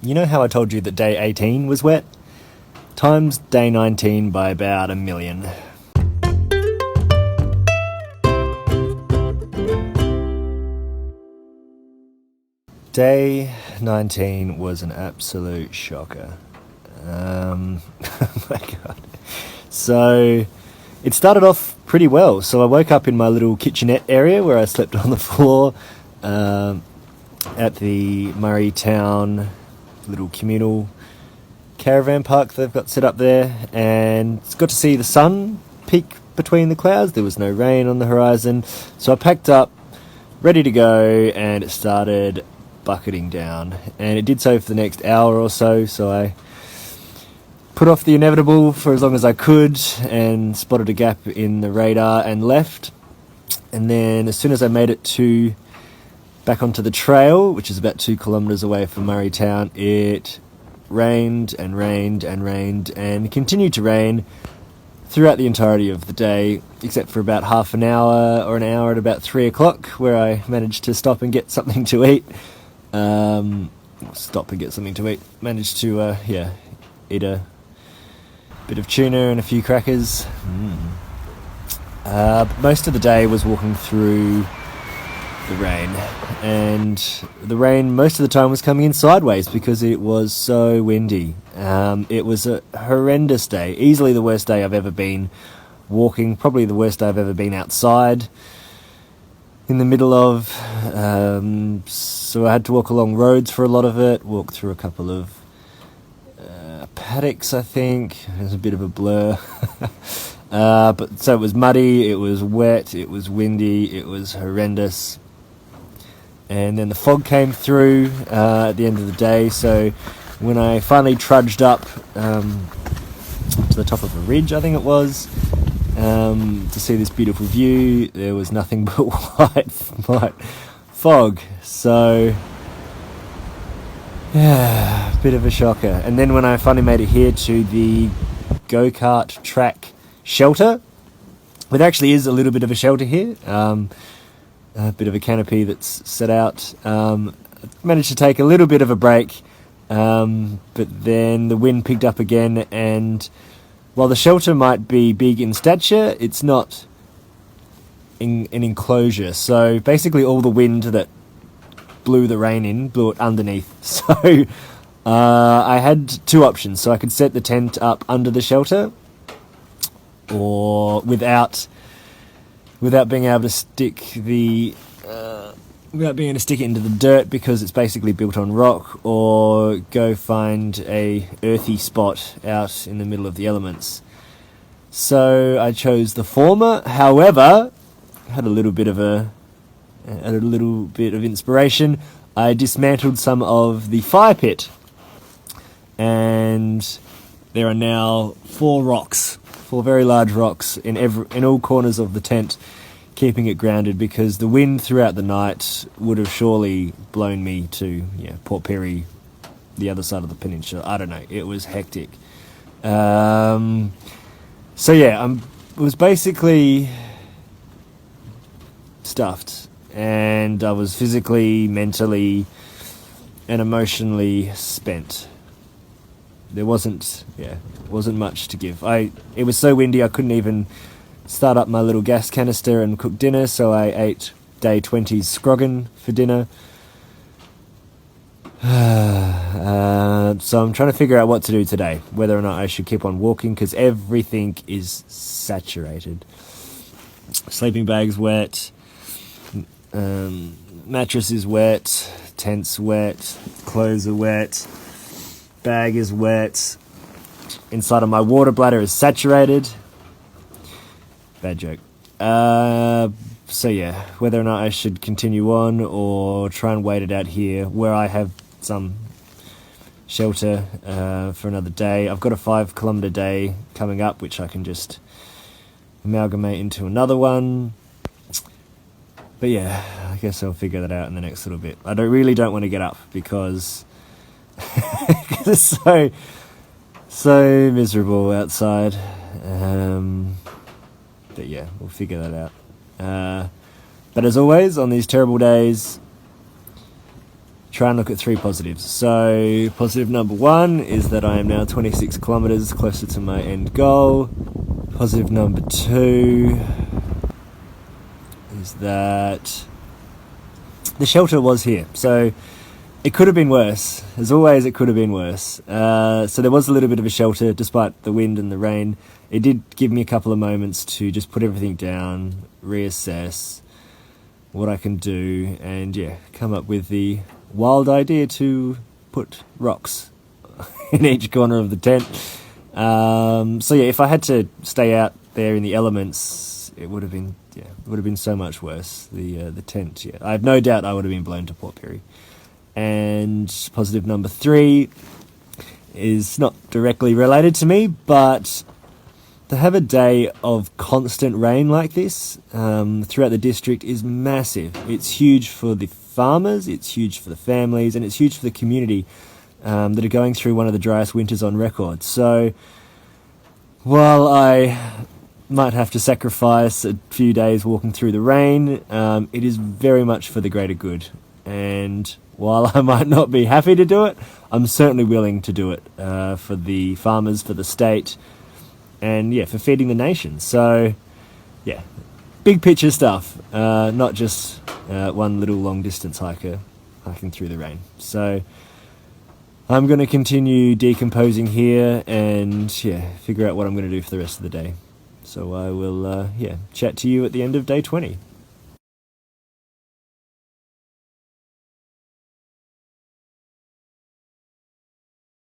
You know how I told you that day 18 was wet? Times day 19 by about 1,000,000. Day 19 was an absolute shocker. Oh my god. So, it started off pretty well. So I woke up in my little kitchenette area where I slept on the floor at the Murray Town little communal caravan park they've got set up there, and got to see the sun peek between the clouds. There was no rain on the horizon, so I packed up, ready to go, and it started bucketing down, and it did so for the next hour or so. So I put off the inevitable for as long as I could and spotted a gap in the radar and left. And then as soon as I made it back onto the trail, which is about 2 kilometres away from Murray Town, it rained and rained and rained and continued to rain throughout the entirety of the day, except for about half an hour or an hour at about 3 o'clock, where I managed to stop and get something to eat. Managed to eat a bit of tuna and a few crackers. Most of the day was walking through the rain, and the rain most of the time was coming in sideways because it was so windy. It was a horrendous day, easily the worst day I've ever been walking, probably the worst day I've ever been outside in the middle of. So I had to walk along roads for a lot of it, walk through a couple of paddocks, I think. It was a bit of a blur. But so it was muddy, it was wet, it was windy, it was horrendous. And then the fog came through at the end of the day, so when I finally trudged up to the top of a ridge, I think it was, to see this beautiful view, there was nothing but white fog. So, yeah, bit of a shocker. And then when I finally made it here to the go-kart track shelter, there actually is a little bit of a shelter here, a bit of a canopy that's set out. Managed to take a little bit of a break, but then the wind picked up again, and while the shelter might be big in stature, it's not in an enclosure, so basically all the wind that blew the rain in blew it underneath. So I had two options. So I could set the tent up under the shelter, or without being able to stick it into the dirt because it's basically built on rock, or go find a earthy spot out in the middle of the elements. So I chose the former. However, had a little bit of inspiration. I dismantled some of the fire pit, and there are now four very large rocks in all corners of the tent, keeping it grounded, because the wind throughout the night would have surely blown me to Port Perry, the other side of the peninsula. I don't know. It was hectic. I was basically stuffed, and I was physically, mentally, and emotionally spent. There wasn't much to give. It was so windy I couldn't even start up my little gas canister and cook dinner, so I ate day 20's scroggin for dinner. So I'm trying to figure out what to do today, whether or not I should keep on walking, because everything is saturated. Sleeping bag's wet, mattress is wet, tent's wet, clothes are wet, bag is wet, inside of my water bladder is saturated. Bad joke. Whether or not I should continue on or try and wait it out here where I have some shelter for another day. I've got a 5 kilometre day coming up, which I can just amalgamate into another one. But yeah, I guess I'll figure that out in the next little bit. I don't want to get up because it's so miserable outside. But yeah, we'll figure that out. But as always, on these terrible days, try and look at 3 positives. So positive number 1 is that I am now 26 kilometres closer to my end goal. Positive number 2 is that the shelter was here. So it could have been worse. As always, it could have been worse. So there was a little bit of a shelter despite the wind and the rain. It did give me a couple of moments to just put everything down, reassess what I can do, and yeah, come up with the wild idea to put rocks in each corner of the tent. So yeah, if I had to stay out there in the elements, it would have been so much worse. The tent, yeah, I have no doubt I would have been blown to Port Pirie. And positive number 3 is not directly related to me, but to have a day of constant rain like this throughout the district is massive. It's huge for the farmers, it's huge for the families, and it's huge for the community that are going through one of the driest winters on record. So while I might have to sacrifice a few days walking through the rain, it is very much for the greater good. And while I might not be happy to do it, I'm certainly willing to do it for the farmers, for the state, and yeah, for feeding the nation. So yeah, big picture stuff, not just one little long distance hiker hiking through the rain. So I'm going to continue decomposing here and yeah, figure out what I'm going to do for the rest of the day. So I will chat to you at the end of day 20.